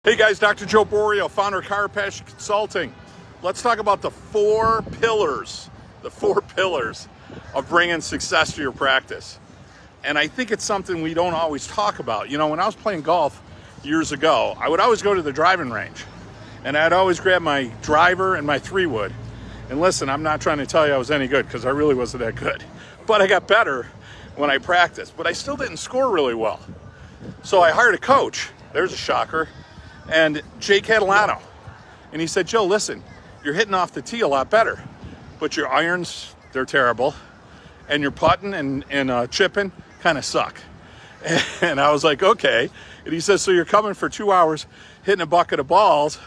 Hey guys, Dr. Joe Borio, founder of Chiropassion Consulting. Let's talk about the four pillars of bringing success to your practice. And I think it's something we don't always talk about. You know, when I was playing golf years ago, I would always go to the driving range and I'd always grab my driver and my 3-wood. And listen, I'm not trying to tell you I was any good because I really wasn't that good, but I got better when I practiced, but I still didn't score really well. So I hired a coach, there's a shocker, and Jay Catalano. And he said, Joe, listen, you're hitting off the tee a lot better, but your irons, they're terrible. And your putting and chipping kind of suck. And I was like, okay. And he says, so you're coming for 2 hours, hitting a bucket of balls,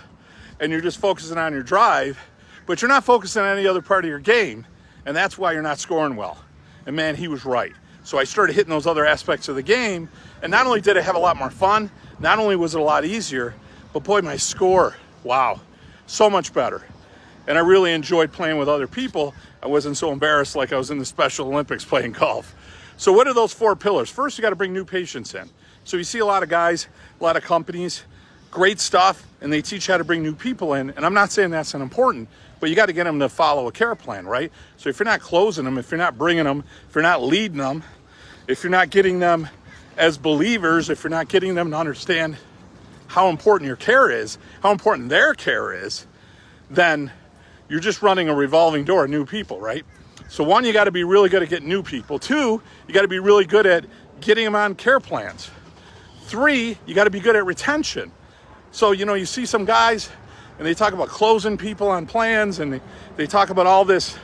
and you're just focusing on your drive, but you're not focusing on any other part of your game. And that's why you're not scoring well. And man, he was right. So I started hitting those other aspects of the game. And not only did I have a lot more fun, not only was it a lot easier, but boy, my score, wow, so much better. And I really enjoyed playing with other people. I wasn't so embarrassed like I was in the Special Olympics playing golf. So what are those four pillars? First, you got to bring new patients in. So you see a lot of guys, a lot of companies, great stuff, and they teach how to bring new people in. And I'm not saying that's unimportant, but you got to get them to follow a care plan, right? So if you're not closing them, if you're not bringing them, if you're not leading them, if you're not getting them as believers, if you're not getting them to understand how important your care is, how important their care is, then you're just running a revolving door of new people, right? So one, you got to be really good at getting new people. Two, you got to be really good at getting them on care plans. Three, you got to be good at retention. So, you know, you see some guys and they talk about closing people on plans and they talk about all this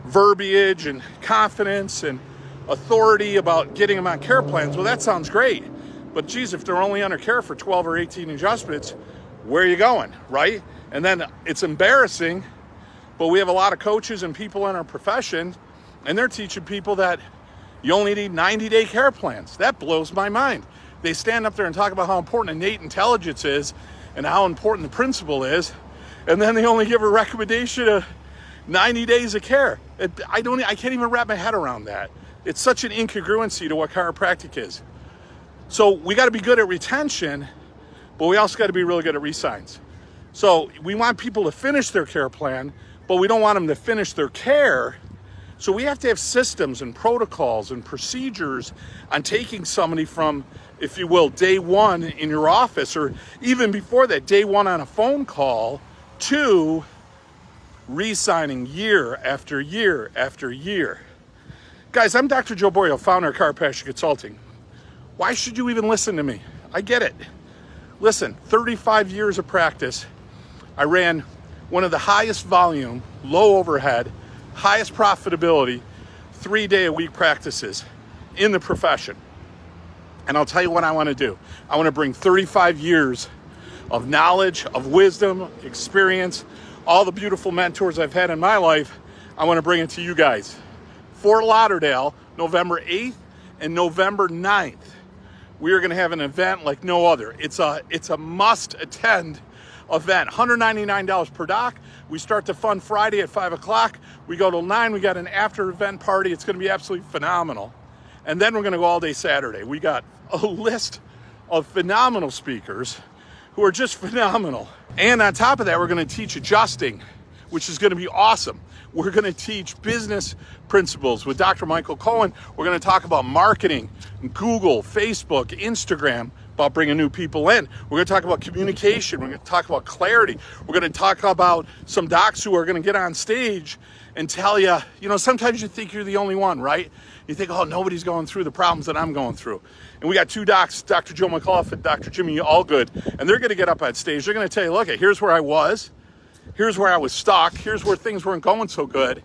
verbiage and confidence and authority about getting them on care plans. Well, that sounds great. But geez, if they're only under care for 12 or 18 adjustments, where are you going, right? And then it's embarrassing, but we have a lot of coaches and people in our profession, and they're teaching people that you only need 90-day care plans. That blows my mind. They stand up there and talk about how important innate intelligence is and how important the principle is, and then they only give a recommendation of 90 days of care. I can't even wrap my head around that. It's such an incongruency to what chiropractic is. So we got to be good at retention, but we also got to be really good at re-signs. So we want people to finish their care plan, but we don't want them to finish their care. So we have to have systems and protocols and procedures on taking somebody from, if you will, day one in your office, or even before that, day one on a phone call, to re-signing year after year after year. Guys, I'm Dr. Joe Borio, founder of Chiropassion Consulting. Why should you even listen to me? I get it. Listen, 35 years of practice. I ran one of the highest volume, low overhead, highest profitability, 3-day-a-week practices in the profession. And I'll tell you what I want to do. I want to bring 35 years of knowledge, of wisdom, experience, all the beautiful mentors I've had in my life. I want to bring it to you guys. Fort Lauderdale, November 8th and November 9th. We are going to have an event like no other. It's a must-attend event. $199 per doc. We start the fun Friday at 5 o'clock. We go till 9. We got an after-event party. It's going to be absolutely phenomenal. And then we're going to go all day Saturday. We got a list of phenomenal speakers who are just phenomenal. And on top of that, we're going to teach adjusting, which is going to be awesome. We're going to teach business principles with Dr. Michael Cohen. We're going to talk about marketing, Google, Facebook, Instagram, about bringing new people in. We're going to talk about communication. We're going to talk about clarity. We're going to talk about some docs who are going to get on stage and tell you, you know, sometimes you think you're the only one, right? You think, oh, nobody's going through the problems that I'm going through. And we got two docs, Dr. Joe McAuliffe and Dr. Jimmy Allgood, and they're going to get up on stage. They're going to tell you, look, here's where I was. Here's where I was stuck. Here's where things weren't going so good.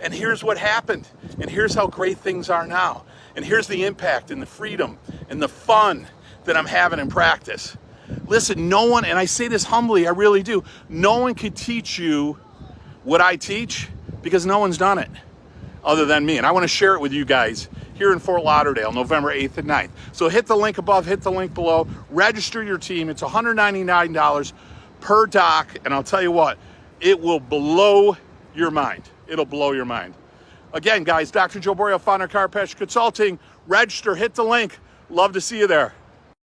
And here's what happened. And here's how great things are now. And here's the impact and the freedom and the fun that I'm having in practice. Listen, no one, and I say this humbly, I really do, no one could teach you what I teach because no one's done it other than me. And I want to share it with you guys here in Fort Lauderdale, November 8th and 9th. So hit the link above, hit the link below, register your team. It's $199 per doc, and I'll tell you what, it will blow your mind. It'll blow your mind. Again, guys, Dr. Joe Borio, founder of Chiropassion Consulting. Register, hit the link. Love to see you there.